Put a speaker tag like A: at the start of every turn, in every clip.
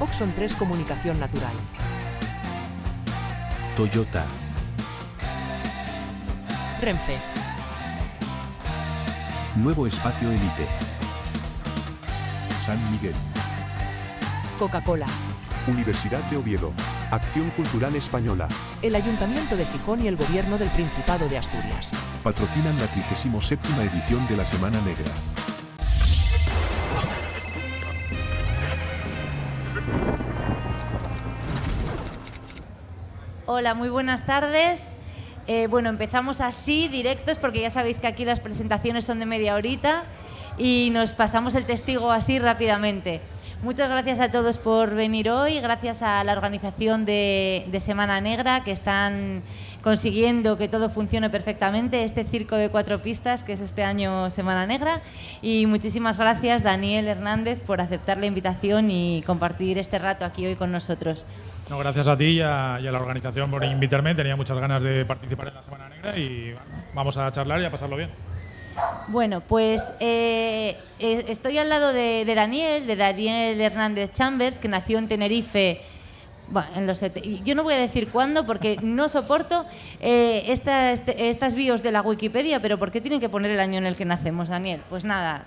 A: Oxon 3 Comunicación Natural.
B: Toyota.
A: Renfe.
B: Nuevo Espacio Elite. San Miguel.
A: Coca-Cola.
C: Universidad de Oviedo. Acción Cultural Española.
A: El Ayuntamiento de Gijón y el Gobierno del Principado de Asturias.
B: Patrocinan la 37ª edición de la Semana Negra.
D: Hola, muy buenas tardes. Bueno, empezamos así, directos, porque ya sabéis que aquí las presentaciones son de media horita y nos pasamos el testigo así rápidamente. Muchas gracias a todos por venir hoy, gracias a la organización de Semana Negra, que están consiguiendo que todo funcione perfectamente, este circo de 4 pistas que es este año Semana Negra. Y muchísimas gracias, Daniel Hernández, por aceptar la invitación y compartir este rato aquí hoy con nosotros.
E: No, gracias a ti y a la organización por invitarme. Tenía muchas ganas de participar en la Semana Negra y vamos a charlar y a pasarlo bien.
D: Bueno, pues estoy al lado de Daniel Hernández Chambers, que nació en Tenerife. Bueno, yo no voy a decir cuándo porque no soporto estas bios de la Wikipedia, pero ¿por qué tienen que poner el año en el que nacemos, Daniel? Pues nada,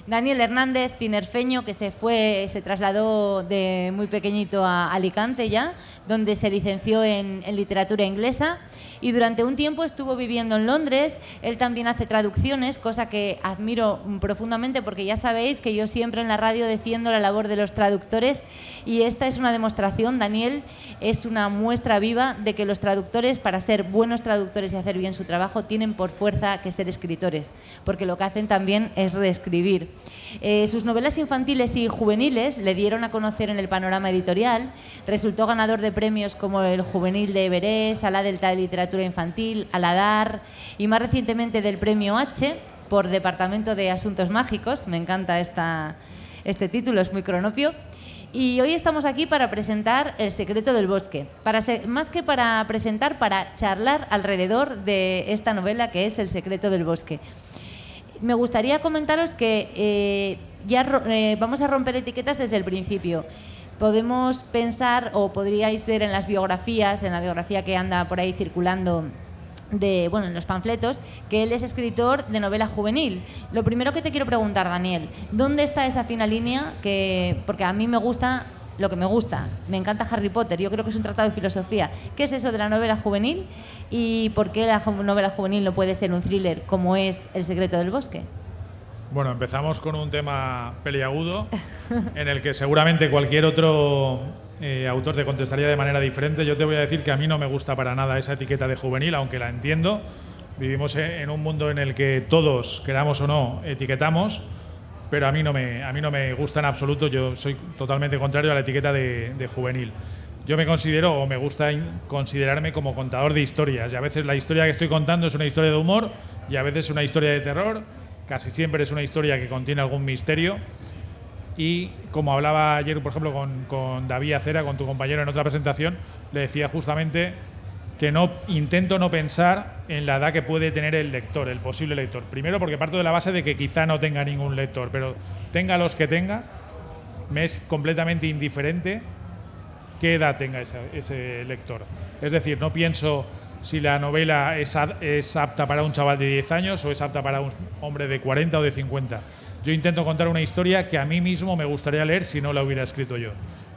D: Daniel Hernández, tinerfeño, que se trasladó de muy pequeñito a Alicante ya, donde se licenció en literatura inglesa y durante un tiempo estuvo viviendo en Londres. Él también hace traducciones, cosa que admiro profundamente porque ya sabéis que yo siempre en la radio defiendo la labor de los traductores y esta es una demostración. Daniel es una muestra viva de que los traductores, para ser buenos traductores y hacer bien su trabajo, tienen por fuerza que ser escritores, porque lo que hacen también es reescribir. Sus novelas infantiles y juveniles le dieron a conocer en el panorama editorial. Resultó ganador de premios como el Juvenil de Everest, a la Delta de Literatura Infantil, Aladar y más recientemente del Premio H por Departamento de Asuntos Mágicos. Me encanta este título, es muy cronopio. Y hoy estamos aquí para presentar El secreto del bosque. Más que para presentar, para charlar alrededor de esta novela que es El secreto del bosque. Me gustaría comentaros que vamos a romper etiquetas desde el principio. Podemos pensar, o podríais ver en las biografías, en la biografía que anda por ahí circulando en los panfletos, que él es escritor de novela juvenil. Lo primero que te quiero preguntar, Daniel, ¿dónde está esa fina línea? Porque a mí me gusta lo que me gusta. Me encanta Harry Potter, yo creo que es un tratado de filosofía. ¿Qué es eso de la novela juvenil? ¿Y por qué la novela juvenil no puede ser un thriller como es El secreto del bosque?
E: Bueno, empezamos con un tema peliagudo en el que seguramente cualquier otro autor te contestaría de manera diferente. Yo te voy a decir que a mí no me gusta para nada esa etiqueta de juvenil, aunque la entiendo. Vivimos en un mundo en el que todos, queramos o no, etiquetamos, pero a mí no me gusta en absoluto. Yo soy totalmente contrario a la etiqueta de juvenil. Yo me considero, o me gusta considerarme como contador de historias, y a veces la historia que estoy contando es una historia de humor y a veces una historia de terror. Casi siempre es una historia que contiene algún misterio y, como hablaba ayer, por ejemplo, con David Acera, con tu compañero en otra presentación, le decía justamente que intento no pensar en la edad que puede tener el lector, el posible lector. Primero porque parto de la base de que quizá no tenga ningún lector, pero tenga los que tenga, me es completamente indiferente qué edad tenga ese lector. Es decir, no pienso si la novela es apta para un chaval de 10 años o es apta para un hombre de 40 o de 50. Yo intento contar una historia que a mí mismo me gustaría leer si no la hubiera escrito yo.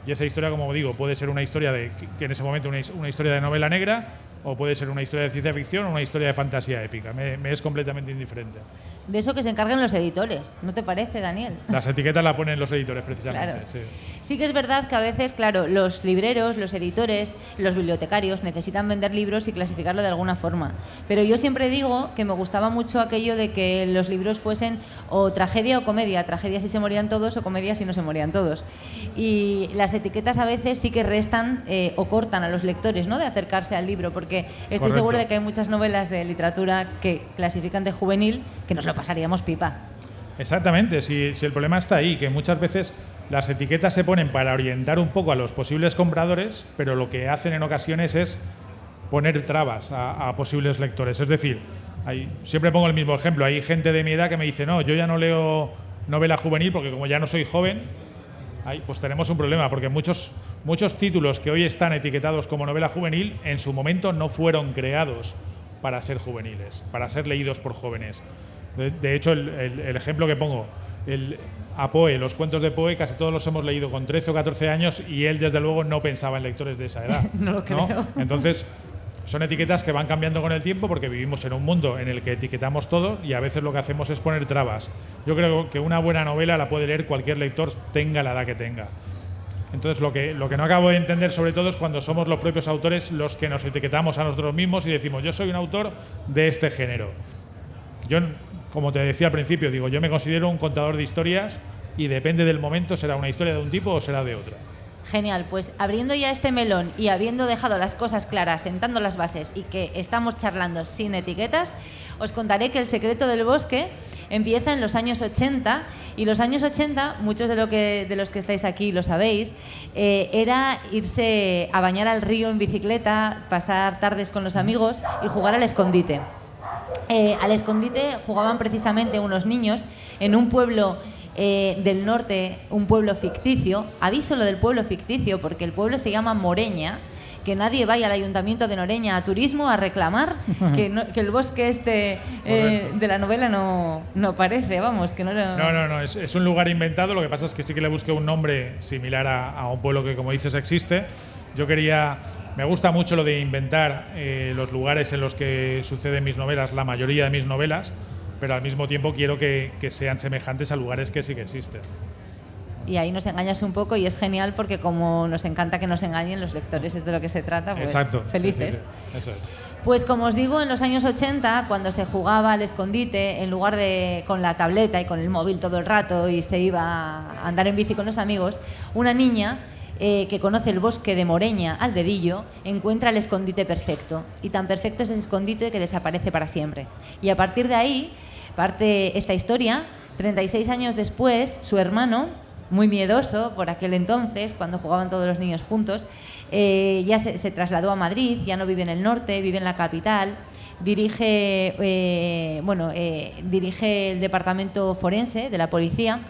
E: Y esa historia, como digo, puede ser una historia que en ese momento una historia de novela negra, o puede ser una historia de ciencia ficción o una historia de fantasía épica. Me es completamente indiferente.
D: De eso que se encarguen los editores, ¿no te parece, Daniel?
E: Las etiquetas las ponen los editores, precisamente.
D: Claro.
E: Sí.
D: Sí que es verdad que a veces, claro, los libreros, los editores, los bibliotecarios necesitan vender libros y clasificarlo de alguna forma. Pero yo siempre digo que me gustaba mucho aquello de que los libros fuesen o tragedia o comedia. Tragedia si se morían todos o comedia si no se morían todos. Y las etiquetas a veces sí que restan o cortan a los lectores, ¿no?, de acercarse al libro, porque estoy segura de que hay muchas novelas de literatura que clasifican de juvenil que nos lo pasaríamos pipa.
E: Exactamente, si el problema está ahí, que muchas veces las etiquetas se ponen para orientar un poco a los posibles compradores, pero lo que hacen en ocasiones es poner trabas a posibles lectores. Es decir, siempre pongo el mismo ejemplo, hay gente de mi edad que me dice, no, yo ya no leo novela juvenil porque como ya no soy joven, pues tenemos un problema, porque muchos títulos que hoy están etiquetados como novela juvenil, en su momento no fueron creados para ser juveniles, para ser leídos por jóvenes. De hecho, el ejemplo que pongo, a Poe, los cuentos de Poe, casi todos los hemos leído con 13 o 14 años y él, desde luego, no pensaba en lectores de esa edad.
D: No lo creo.
E: Entonces, son etiquetas que van cambiando con el tiempo porque vivimos en un mundo en el que etiquetamos todo y a veces lo que hacemos es poner trabas. Yo creo que una buena novela la puede leer cualquier lector, tenga la edad que tenga. Entonces, lo que no acabo de entender, sobre todo, es cuando somos los propios autores los que nos etiquetamos a nosotros mismos y decimos, yo soy un autor de este género. Yo, como te decía al principio, digo, yo me considero un contador de historias y depende del momento, será una historia de un tipo o será de otro.
D: Genial, pues abriendo ya este melón y habiendo dejado las cosas claras, sentando las bases y que estamos charlando sin etiquetas, os contaré que El secreto del bosque empieza en los años 80 y los años 80, muchos de los que estáis aquí lo sabéis, era irse a bañar al río en bicicleta, pasar tardes con los amigos y jugar al escondite. Al escondite jugaban precisamente unos niños en un pueblo del norte, un pueblo ficticio. Aviso lo del pueblo ficticio porque el pueblo se llama Moreña, que nadie vaya al Ayuntamiento de Noreña a turismo a reclamar que el bosque de la novela no aparece, vamos, que no lo...
E: No, es un lugar inventado, lo que pasa es que sí que le busqué un nombre similar a un pueblo que, como dices, existe. Me gusta mucho lo de inventar los lugares en los que suceden mis novelas, la mayoría de mis novelas, pero al mismo tiempo quiero que sean semejantes a lugares que sí que existen.
D: Y ahí nos engañas un poco y es genial porque como nos encanta que nos engañen los lectores, es de lo que se trata, pues
E: exacto,
D: felices.
E: Sí, eso es.
D: Pues como os digo, en los años 80, cuando se jugaba al escondite, en lugar de con la tableta y con el móvil todo el rato y se iba a andar en bici con los amigos, una niña que conoce el bosque de Moreña al dedillo, encuentra el escondite perfecto. Y tan perfecto es ese escondite que desaparece para siempre. Y a partir de ahí parte esta historia. 36 años después, su hermano, muy miedoso por aquel entonces, cuando jugaban todos los niños juntos, ya se trasladó a Madrid, ya no vive en el norte, vive en la capital, dirige el departamento forense de la policía.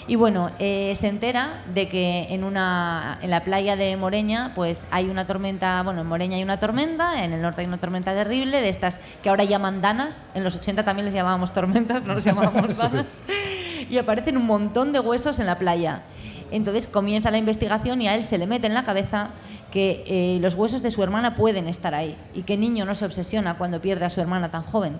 D: Y bueno, se entera de que en la playa de Moreña pues hay una tormenta, bueno, en Moreña hay una tormenta, en el norte hay una tormenta terrible, de estas que ahora llaman danas, en los 80 también les llamábamos tormentas, no les llamábamos danas, y aparecen un montón de huesos en la playa. Entonces comienza la investigación y a él se le mete en la cabeza que los huesos de su hermana pueden estar ahí y que niño no se obsesiona cuando pierde a su hermana tan joven.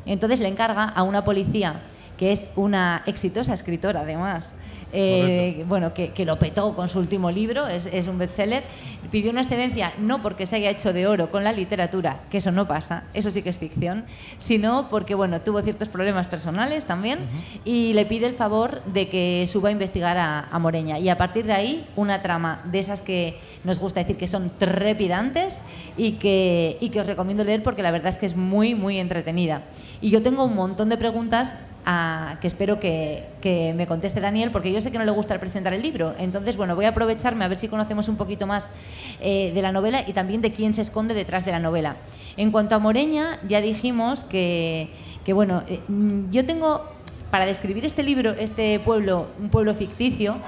D: Entonces le encarga a una policía que es una exitosa escritora además, que lo petó con su último libro, es un bestseller, pidió una excedencia no porque se haya hecho de oro con la literatura, que eso no pasa, eso sí que es ficción, sino porque tuvo ciertos problemas personales también y le pide el favor de que suba a investigar a Moreña. Y a partir de ahí, una trama de esas que nos gusta decir que son trepidantes y que os recomiendo leer porque la verdad es que es muy, muy entretenida. Y yo tengo un montón de preguntas que espero que me conteste Daniel, porque yo sé que no le gusta presentar el libro. Entonces, voy a aprovecharme a ver si conocemos un poquito más de la novela y también de quién se esconde detrás de la novela. En cuanto a Moreña, ya dijimos que yo tengo... Para describir este libro, este pueblo, un pueblo ficticio,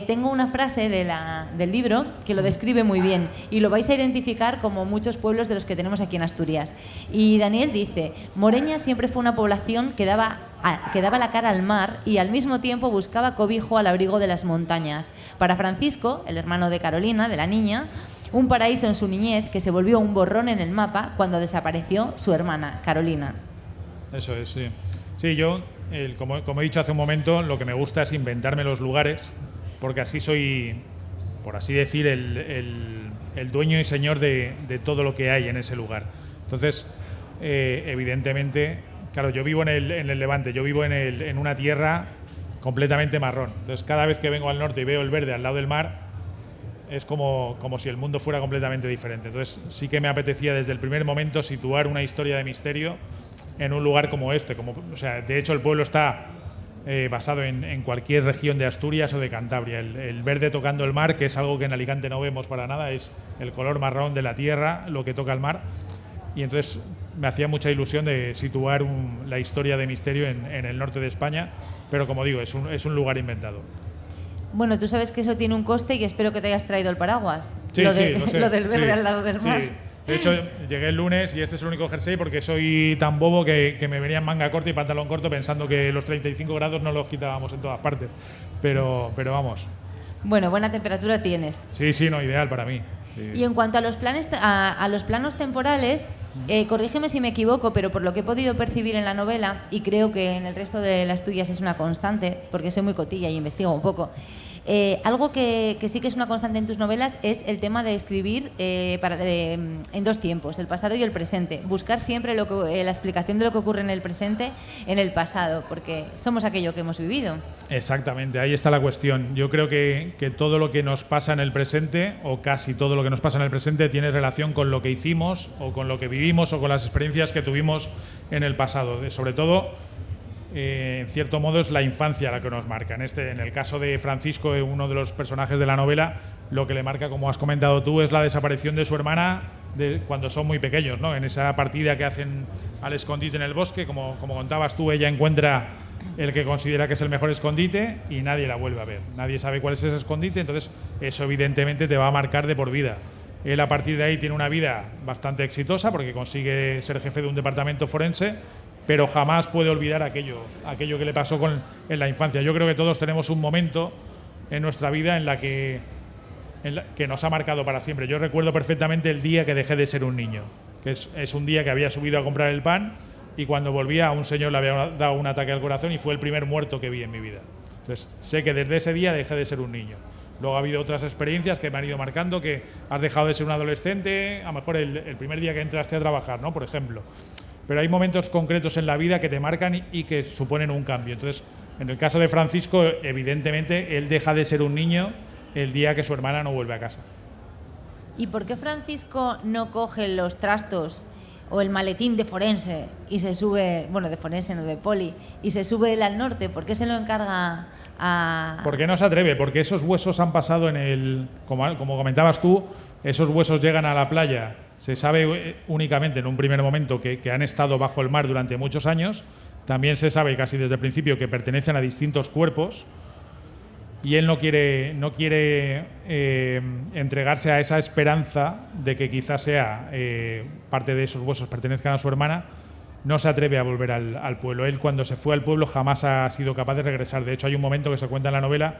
D: tengo una frase del libro que lo describe muy bien y lo vais a identificar como muchos pueblos de los que tenemos aquí en Asturias. Y Daniel dice, Moreña siempre fue una población que daba la cara al mar y al mismo tiempo buscaba cobijo al abrigo de las montañas. Para Francisco, el hermano de Carolina, de la niña, un paraíso en su niñez que se volvió un borrón en el mapa cuando desapareció su hermana, Carolina.
E: Eso es, sí. Sí, yo... como he dicho hace un momento, lo que me gusta es inventarme los lugares, porque así soy, por así decir, el dueño y señor de todo lo que hay en ese lugar. Entonces, evidentemente, claro, yo vivo en el Levante, yo vivo en una tierra completamente marrón. Entonces, cada vez que vengo al norte y veo el verde al lado del mar, es como si el mundo fuera completamente diferente. Entonces, sí que me apetecía desde el primer momento situar una historia de misterio en un lugar como este. De hecho, el pueblo está basado en cualquier región de Asturias o de Cantabria. El verde tocando el mar, que es algo que en Alicante no vemos para nada, es el color marrón de la tierra, lo que toca el mar. Y entonces me hacía mucha ilusión de situar la historia de misterio en el norte de España, pero como digo, es un lugar inventado.
D: Bueno, tú sabes que eso tiene un coste y espero que te hayas traído el paraguas.
E: Sí,
D: lo
E: lo sé.
D: Lo del verde
E: Sí,
D: al lado del mar.
E: sí. De hecho, llegué el lunes y este es el único jersey porque soy tan bobo que me venía en manga corta y pantalón corto pensando que los 35 grados no los quitábamos en todas partes. Pero vamos.
D: Bueno, buena temperatura tienes.
E: Sí, no, ideal para mí. Sí.
D: Y en cuanto a los planos temporales, corrígeme si me equivoco, pero por lo que he podido percibir en la novela, y creo que en el resto de las tuyas es una constante, porque soy muy cotilla y investigo un poco, algo que sí que es una constante en tus novelas es el tema de escribir en dos tiempos, el pasado y el presente. Buscar siempre la explicación de lo que ocurre en el presente en el pasado, porque somos aquello que hemos vivido.
E: Exactamente, ahí está la cuestión. Yo creo que todo lo que nos pasa en el presente, o casi todo lo que nos pasa en el presente, tiene relación con lo que hicimos, o con lo que vivimos, o con las experiencias que tuvimos en el pasado. Sobre todo, en cierto modo, es la infancia la que nos marca. En el caso de Francisco, uno de los personajes de la novela, lo que le marca, como has comentado tú, es la desaparición de su hermana cuando son muy pequeños, ¿no? En esa partida que hacen al escondite en el bosque, como contabas tú, ella encuentra el que considera que es el mejor escondite y nadie la vuelve a ver. Nadie sabe cuál es ese escondite, entonces eso evidentemente te va a marcar de por vida. Él a partir de ahí tiene una vida bastante exitosa porque consigue ser jefe de un departamento forense, pero jamás puede olvidar aquello que le pasó en la infancia. Yo creo que todos tenemos un momento en nuestra vida en la que nos ha marcado para siempre. Yo recuerdo perfectamente el día que dejé de ser un niño, que es un día que había subido a comprar el pan y cuando volvía a un señor le había dado un ataque al corazón y fue el primer muerto que vi en mi vida. Entonces sé que desde ese día dejé de ser un niño. Luego ha habido otras experiencias que me han ido marcando, que has dejado de ser un adolescente, a lo mejor el primer día que entraste a trabajar, ¿no? Por ejemplo. Pero hay momentos concretos en la vida que te marcan y que suponen un cambio. Entonces, en el caso de Francisco, evidentemente, él deja de ser un niño el día que su hermana no vuelve a casa.
D: ¿Y por qué Francisco no coge los trastos o el maletín de forense y se sube, bueno, de forense, no de poli, y se sube él al norte? ¿Por qué se lo encarga a...?
E: Porque no se atreve, porque esos huesos han pasado como comentabas tú, esos huesos llegan a la playa. Se sabe únicamente en un primer momento que han estado bajo el mar durante muchos años. También se sabe casi desde el principio que pertenecen a distintos cuerpos y él no quiere entregarse a esa esperanza de que quizás sea parte de esos huesos pertenezcan a su hermana. No se atreve a volver al pueblo. Él, cuando se fue al pueblo, jamás ha sido capaz de regresar. De hecho, hay un momento que se cuenta en la novela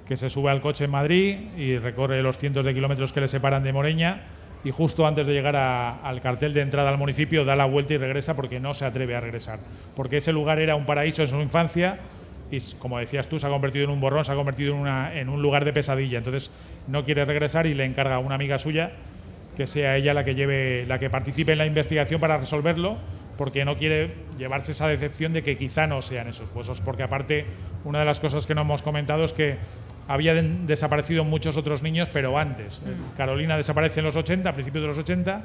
E: que se sube al coche en Madrid y recorre los cientos de kilómetros que le separan de Moreña y justo antes de llegar al cartel de entrada al municipio da la vuelta y regresa porque no se atreve a regresar. Porque ese lugar era un paraíso en su infancia y, como decías tú, se ha convertido en un borrón, se ha convertido en un lugar de pesadilla. Entonces no quiere regresar y le encarga a una amiga suya que sea ella la que participe en la investigación para resolverlo, porque no quiere llevarse esa decepción de que quizá no sean esos huesos. Porque aparte, una de las cosas que no hemos comentado es que habían desaparecido muchos otros niños, pero antes. Carolina desaparece en los 80, a principios de los 80,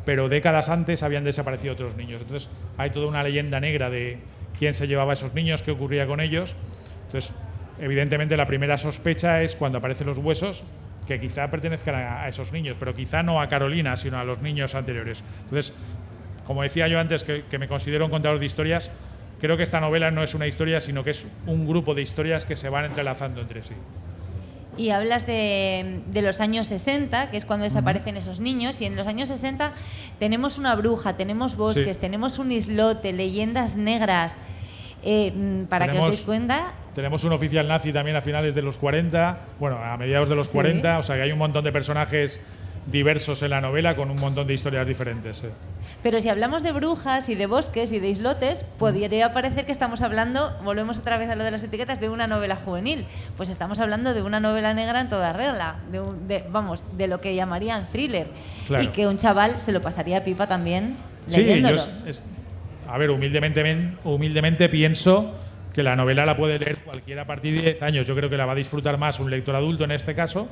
E: pero décadas antes habían desaparecido otros niños. Entonces hay toda una leyenda negra de quién se llevaba a esos niños, qué ocurría con ellos. Entonces, evidentemente, la primera sospecha es cuando aparecen los huesos, que quizá pertenezcan a esos niños, pero quizá no a Carolina, sino a los niños anteriores. Entonces, como decía yo antes, que me considero un contador de historias, creo que esta novela no es una historia, sino que es un grupo de historias que se van entrelazando entre sí.
D: Y hablas de los años 60, que es cuando desaparecen esos niños, y en los años 60 tenemos una bruja, tenemos bosques, tenemos un islote, leyendas negras. Para que os deis cuenta...
E: Tenemos un oficial nazi también a finales de los 40, bueno, a mediados de los 40, o sea que hay un montón de personajes diversos en la novela con un montón de historias diferentes.
D: Pero si hablamos de brujas y de bosques y de islotes, podría parecer que estamos hablando, volvemos otra vez a lo de las etiquetas, de una novela juvenil. Pues estamos hablando de una novela negra en toda regla, de lo que llamarían thriller. Claro. Y que un chaval se lo pasaría pipa también leyéndolo.
E: Sí, a ver, humildemente pienso que la novela la puede leer cualquiera a partir de 10 años. Yo creo que la va a disfrutar más un lector adulto en este caso,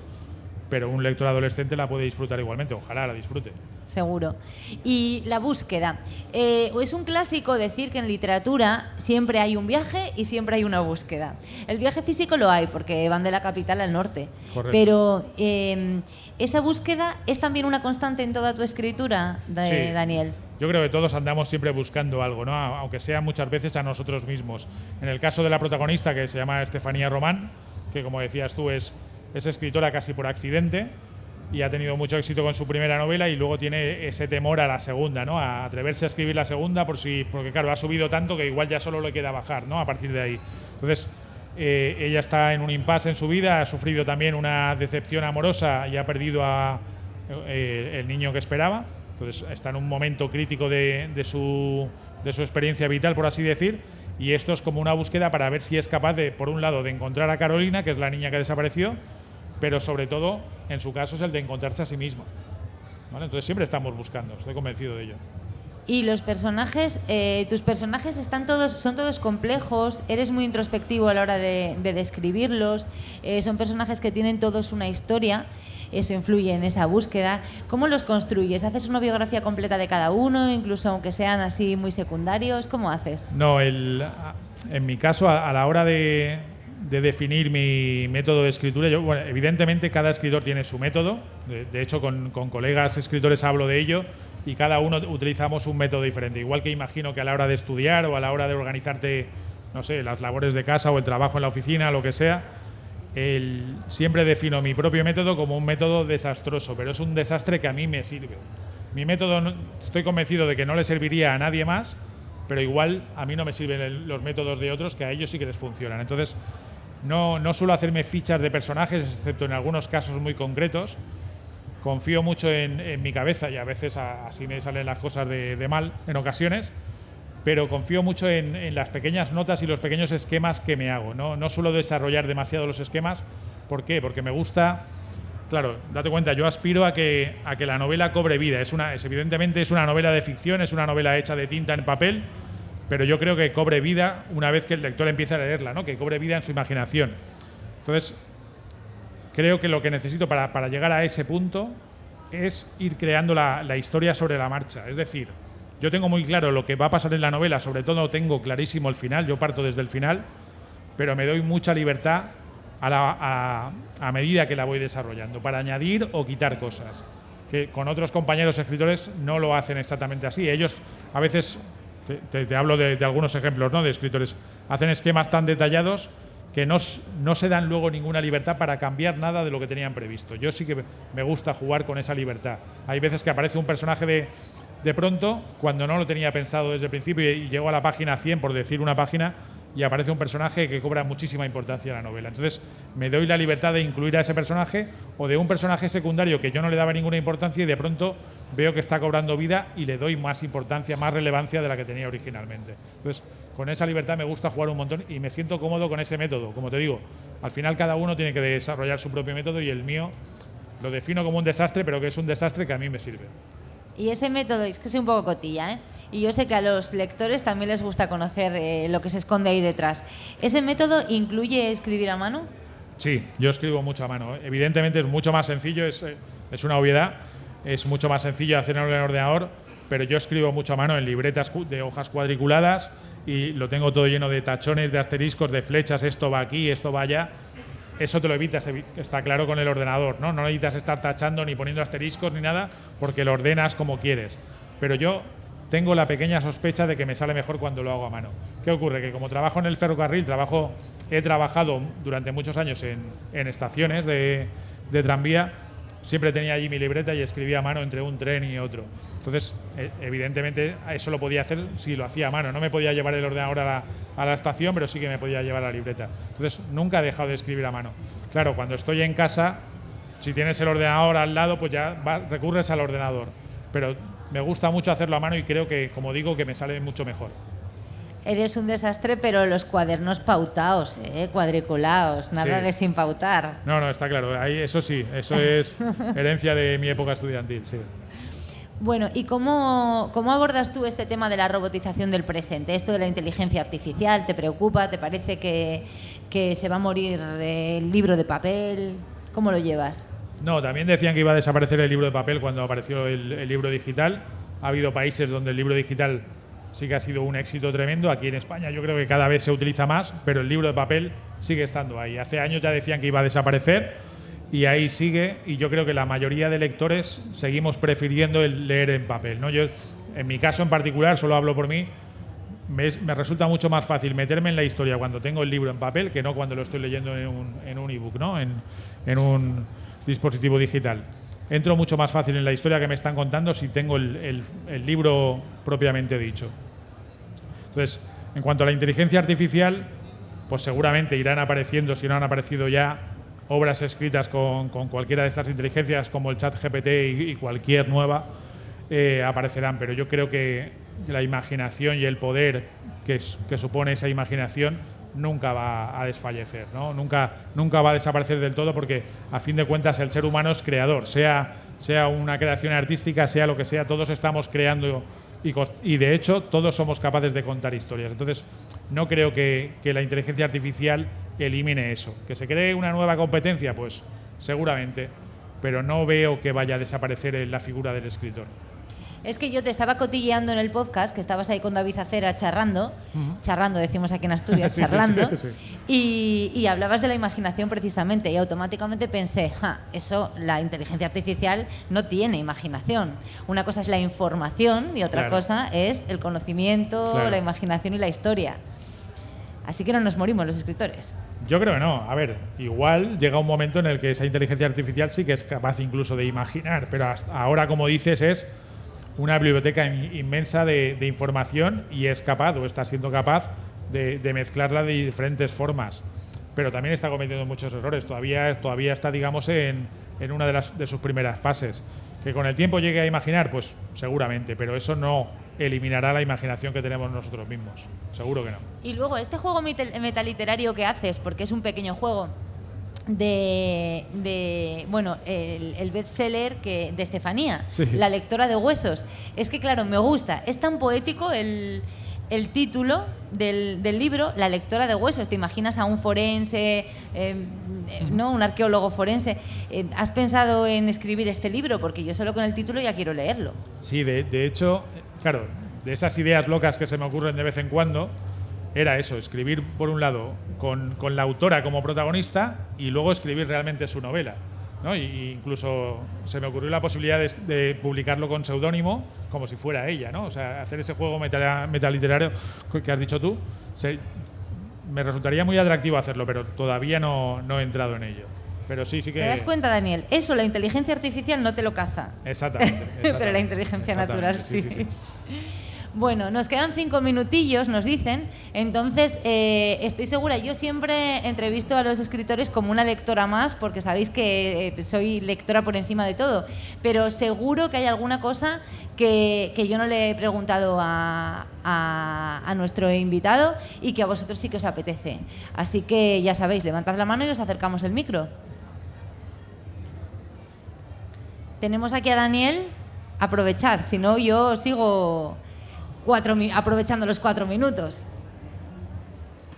E: pero un lector adolescente la puede disfrutar igualmente. Ojalá la disfrute.
D: Seguro. Y la búsqueda. Es un clásico decir que en literatura siempre hay un viaje y siempre hay una búsqueda. El viaje físico lo hay porque van de la capital al norte.
E: Correcto.
D: Pero esa búsqueda es también una constante en toda tu escritura,
E: sí.
D: Daniel.
E: Yo creo que todos andamos siempre buscando algo, ¿no? Aunque sea muchas veces a nosotros mismos. En el caso de la protagonista, que se llama Estefanía Román, que como decías tú es escritora casi por accidente y ha tenido mucho éxito con su primera novela y luego tiene ese temor a la segunda, ¿no? A atreverse a escribir la segunda porque claro, ha subido tanto que igual ya solo le queda bajar, ¿no? A partir de ahí. Entonces, ella está en un impasse en su vida, ha sufrido también una decepción amorosa y ha perdido el niño que esperaba. Entonces, está en un momento crítico de su experiencia vital, por así decir, y esto es como una búsqueda para ver si es capaz de, por un lado, de encontrar a Carolina, que es la niña que desapareció, pero sobre todo, en su caso, es el de encontrarse a sí misma, ¿vale? Entonces siempre estamos buscando, estoy convencido de ello.
D: Y los personajes, tus personajes son todos complejos, eres muy introspectivo a la hora de describirlos, son personajes que tienen todos una historia, eso influye en esa búsqueda. ¿Cómo los construyes? ¿Haces una biografía completa de cada uno, incluso aunque sean así muy secundarios? ¿Cómo haces?
E: No, en mi caso, a la hora de definir mi método de escritura, bueno, evidentemente cada escritor tiene su método, de hecho con colegas escritores hablo de ello y cada uno utilizamos un método diferente, igual que imagino que a la hora de estudiar o a la hora de organizarte, no sé, las labores de casa o el trabajo en la oficina, lo que sea, siempre defino mi propio método como un método desastroso, pero es un desastre que a mí me sirve. Mi método, estoy convencido de que no le serviría a nadie más, pero igual a mí no me sirven los métodos de otros que a ellos sí que les funcionan. Entonces, no suelo hacerme fichas de personajes, excepto en algunos casos muy concretos. Confío mucho en mi cabeza y a veces así me salen las cosas de mal en ocasiones, pero confío mucho en las pequeñas notas y los pequeños esquemas que me hago. No suelo desarrollar demasiado los esquemas. ¿Por qué? Porque me gusta... Claro, date cuenta, yo aspiro a que la novela cobre vida. Evidentemente es una novela de ficción, es una novela hecha de tinta en papel, pero yo creo que cobre vida una vez que el lector empiece a leerla, ¿no? Que cobre vida en su imaginación. Entonces, creo que lo que necesito para llegar a ese punto es ir creando la historia sobre la marcha. Es decir, yo tengo muy claro lo que va a pasar en la novela, sobre todo tengo clarísimo el final, yo parto desde el final, pero me doy mucha libertad a medida que la voy desarrollando, para añadir o quitar cosas, que con otros compañeros escritores no lo hacen exactamente así. Ellos a veces, te hablo de algunos ejemplos, ¿no?, de escritores, hacen esquemas tan detallados que no se dan luego ninguna libertad para cambiar nada de lo que tenían previsto. Yo sí que me gusta jugar con esa libertad. Hay veces que aparece un personaje de pronto, cuando no lo tenía pensado desde el principio, y llego a la página 100, por decir una página, y aparece un personaje que cobra muchísima importancia en la novela. Entonces, me doy la libertad de incluir a ese personaje o de un personaje secundario que yo no le daba ninguna importancia y de pronto veo que está cobrando vida y le doy más importancia, más relevancia de la que tenía originalmente. Entonces, con esa libertad me gusta jugar un montón y me siento cómodo con ese método. Como te digo, al final cada uno tiene que desarrollar su propio método y el mío lo defino como un desastre, pero que es un desastre que a mí me sirve.
D: Y ese método, es que soy un poco cotilla, ¿eh? Y yo sé que a los lectores también les gusta conocer lo que se esconde ahí detrás. ¿Ese método incluye escribir a mano?
E: Sí, yo escribo mucho a mano. Evidentemente es mucho más sencillo, es una obviedad, es mucho más sencillo hacerlo en el ordenador, pero yo escribo mucho a mano en libretas de hojas cuadriculadas y lo tengo todo lleno de tachones, de asteriscos, de flechas, esto va aquí, esto va allá. Eso te lo evitas, está claro, con el ordenador, ¿no? No necesitas estar tachando ni poniendo asteriscos ni nada porque lo ordenas como quieres. Pero yo tengo la pequeña sospecha de que me sale mejor cuando lo hago a mano. ¿Qué ocurre? Que como trabajo en el ferrocarril, he trabajado durante muchos años en estaciones de tranvía, siempre tenía allí mi libreta y escribía a mano entre un tren y otro. Entonces, evidentemente, eso lo podía hacer si lo hacía a mano. No me podía llevar el ordenador a la estación, pero sí que me podía llevar la libreta. Entonces, nunca he dejado de escribir a mano. Claro, cuando estoy en casa, si tienes el ordenador al lado, pues ya recurres al ordenador. Pero me gusta mucho hacerlo a mano y creo que, como digo, que me sale mucho mejor.
D: Eres un desastre, pero los cuadernos pautados, cuadriculados, nada de sin pautar.
E: No, está claro. Ahí, eso sí, eso es herencia de mi época estudiantil, sí.
D: Bueno, ¿y cómo abordas tú este tema de la robotización del presente? Esto de la inteligencia artificial, ¿te preocupa? ¿Te parece que se va a morir el libro de papel? ¿Cómo lo llevas?
E: No, también decían que iba a desaparecer el libro de papel cuando apareció el libro digital. Ha habido países donde el libro digital sí que ha sido un éxito tremendo. Aquí en España yo creo que cada vez se utiliza más, pero el libro de papel sigue estando ahí. Hace años ya decían que iba a desaparecer y ahí sigue, y yo creo que la mayoría de lectores seguimos prefiriendo el leer en papel, ¿no? Yo, en mi caso en particular, solo hablo por mí, me resulta mucho más fácil meterme en la historia cuando tengo el libro en papel que no cuando lo estoy leyendo en un ebook, ¿no? En un dispositivo digital. Entro mucho más fácil en la historia que me están contando si tengo el libro propiamente dicho. Entonces, en cuanto a la inteligencia artificial, pues seguramente irán apareciendo, si no han aparecido ya, obras escritas con cualquiera de estas inteligencias como el ChatGPT y cualquier nueva, aparecerán. Pero yo creo que la imaginación y el poder que supone esa imaginación nunca va a desfallecer, ¿no? Nunca va a desaparecer del todo, porque a fin de cuentas el ser humano es creador, sea una creación artística, sea lo que sea, todos estamos creando y de hecho todos somos capaces de contar historias. Entonces no creo que la inteligencia artificial elimine eso. ¿Que se cree una nueva competencia? Pues seguramente, pero no veo que vaya a desaparecer la figura del escritor.
D: Es que yo te estaba cotilleando en el podcast, que estabas ahí con David Acera charrando, charrando decimos aquí en Asturias,
E: Sí,
D: charlando,
E: sí.
D: Y hablabas de la imaginación precisamente y automáticamente pensé, eso, la inteligencia artificial no tiene imaginación. Una cosa es la información y otra cosa es el conocimiento, la imaginación y la historia. Así que no nos morimos los escritores.
E: Yo creo que no. A ver, igual llega un momento en el que esa inteligencia artificial sí que es capaz incluso de imaginar, pero hasta ahora, como dices, es una biblioteca inmensa de información y es capaz, o está siendo capaz, de mezclarla de diferentes formas. Pero también está cometiendo muchos errores. Todavía está, digamos, en una de sus primeras fases. ¿Que con el tiempo llegue a imaginar? Pues seguramente, pero eso no eliminará la imaginación que tenemos nosotros mismos. Seguro que no.
D: Y luego, este juego metaliterario que haces, porque es un pequeño juego, el bestseller de Estefanía, La lectora de huesos. Es que, claro, me gusta. Es tan poético el título del libro, La lectora de huesos. Te imaginas a un forense, ¿no? Un arqueólogo forense. ¿Has pensado en escribir este libro? Porque yo solo con el título ya quiero leerlo.
E: Sí, de hecho, claro, de esas ideas locas que se me ocurren de vez en cuando, era eso, escribir por un lado con la autora como protagonista y luego escribir realmente su novela, ¿no? Y incluso se me ocurrió la posibilidad de publicarlo con seudónimo como si fuera ella, ¿no? O sea, hacer ese juego metaliterario que has dicho tú, me resultaría muy atractivo hacerlo, pero todavía no he entrado en ello. Pero sí que...
D: ¿Te das cuenta, Daniel? Eso, la inteligencia artificial no te lo caza.
E: Exactamente.
D: Pero la inteligencia natural sí. Bueno, nos quedan 5 minutillos, nos dicen. Entonces, estoy segura, yo siempre entrevisto a los escritores como una lectora más, porque sabéis que soy lectora por encima de todo. Pero seguro que hay alguna cosa que yo no le he preguntado a nuestro invitado y que a vosotros sí que os apetece. Así que ya sabéis, levantad la mano y os acercamos el micro. Tenemos aquí a Daniel. Aprovechad, si no yo sigo aprovechando los 4 minutos.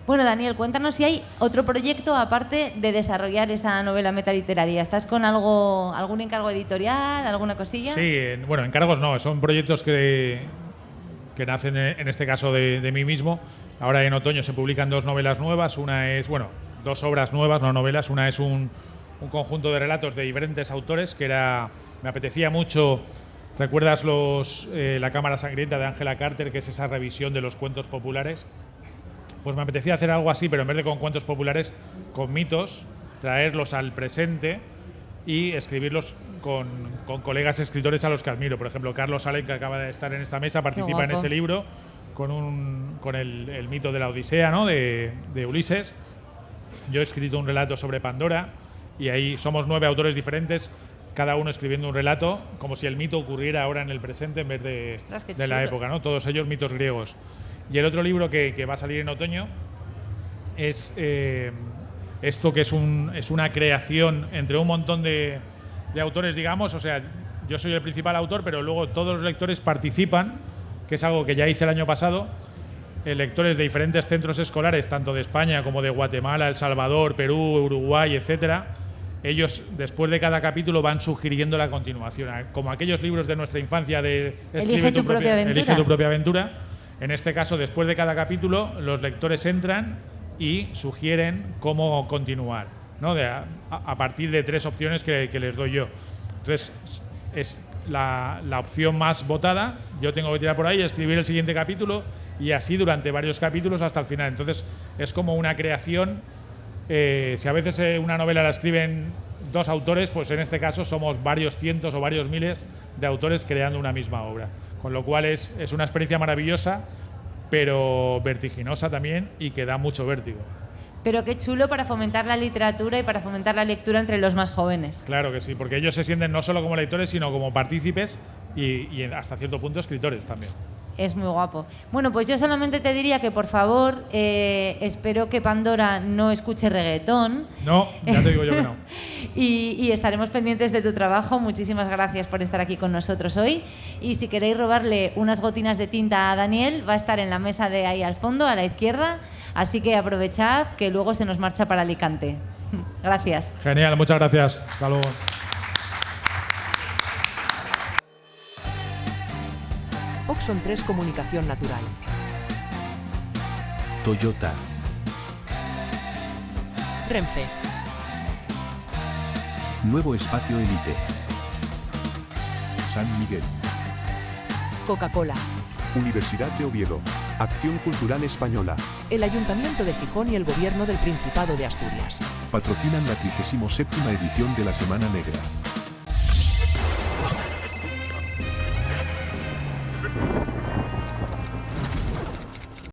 D: Bueno, Daniel, cuéntanos si hay otro proyecto aparte de desarrollar esa novela metaliteraria. ¿Estás con algún encargo editorial, alguna cosilla?
E: Sí, bueno, encargos no, son proyectos que nacen en este caso de mí mismo. Ahora en otoño se publican 2 novelas nuevas, una es, 2 obras nuevas, no novelas, una es un conjunto de relatos de diferentes autores me apetecía mucho. ¿Recuerdas La cámara sangrienta de Angela Carter, que es esa revisión de los cuentos populares? Pues me apetecía hacer algo así, pero en vez de con cuentos populares, con mitos, traerlos al presente y escribirlos con colegas escritores a los que admiro. Por ejemplo, Carlos Allen, que acaba de estar en esta mesa, participa en ese libro con el mito de la Odisea, ¿no? de Ulises. Yo he escrito un relato sobre Pandora y ahí somos 9 autores diferentes, cada uno escribiendo un relato, como si el mito ocurriera ahora en el presente en vez de la época, ¿no? Todos ellos mitos griegos. Y el otro libro que va a salir en otoño es esto, que es una creación entre un montón de autores, digamos. O sea, yo soy el principal autor, pero luego todos los lectores participan, que es algo que ya hice el año pasado. Lectores de diferentes centros escolares, tanto de España como de Guatemala, El Salvador, Perú, Uruguay, etcétera. Ellos, después de cada capítulo, van sugiriendo la continuación. Como aquellos libros de nuestra infancia de
D: Elige tu propia aventura.
E: En este caso, después de cada capítulo, los lectores entran y sugieren cómo continuar, ¿no? A partir de 3 opciones que les doy yo. Entonces, la opción más votada, yo tengo que tirar por ahí, escribir el siguiente capítulo y así durante varios capítulos hasta el final. Entonces es como una creación. Si a veces una novela la escriben 2 autores, pues en este caso somos varios cientos o varios miles de autores creando una misma obra. Con lo cual es una experiencia maravillosa, pero vertiginosa también y que da mucho vértigo.
D: Pero qué chulo para fomentar la literatura y para fomentar la lectura entre los más jóvenes.
E: Claro que sí, porque ellos se sienten no solo como lectores, sino como partícipes y hasta cierto punto escritores también.
D: Es muy guapo. Bueno, pues yo solamente te diría que por favor, espero que Pandora no escuche reggaetón.
E: No, ya te digo yo que no.
D: y estaremos pendientes de tu trabajo. Muchísimas gracias por estar aquí con nosotros hoy. Y si queréis robarle unas gotinas de tinta a Daniel, va a estar en la mesa de ahí al fondo, a la izquierda. Así que aprovechad que luego se nos marcha para Alicante. Gracias.
E: Genial, muchas gracias. Hasta luego.
A: Oxon 3 Comunicación Natural.
B: Toyota.
A: Renfe.
B: Nuevo Espacio Elite. San Miguel.
A: Coca-Cola.
C: Universidad de Oviedo. Acción Cultural Española.
A: El Ayuntamiento de Gijón y el Gobierno del Principado de Asturias.
B: Patrocinan la 37ª edición de la Semana Negra.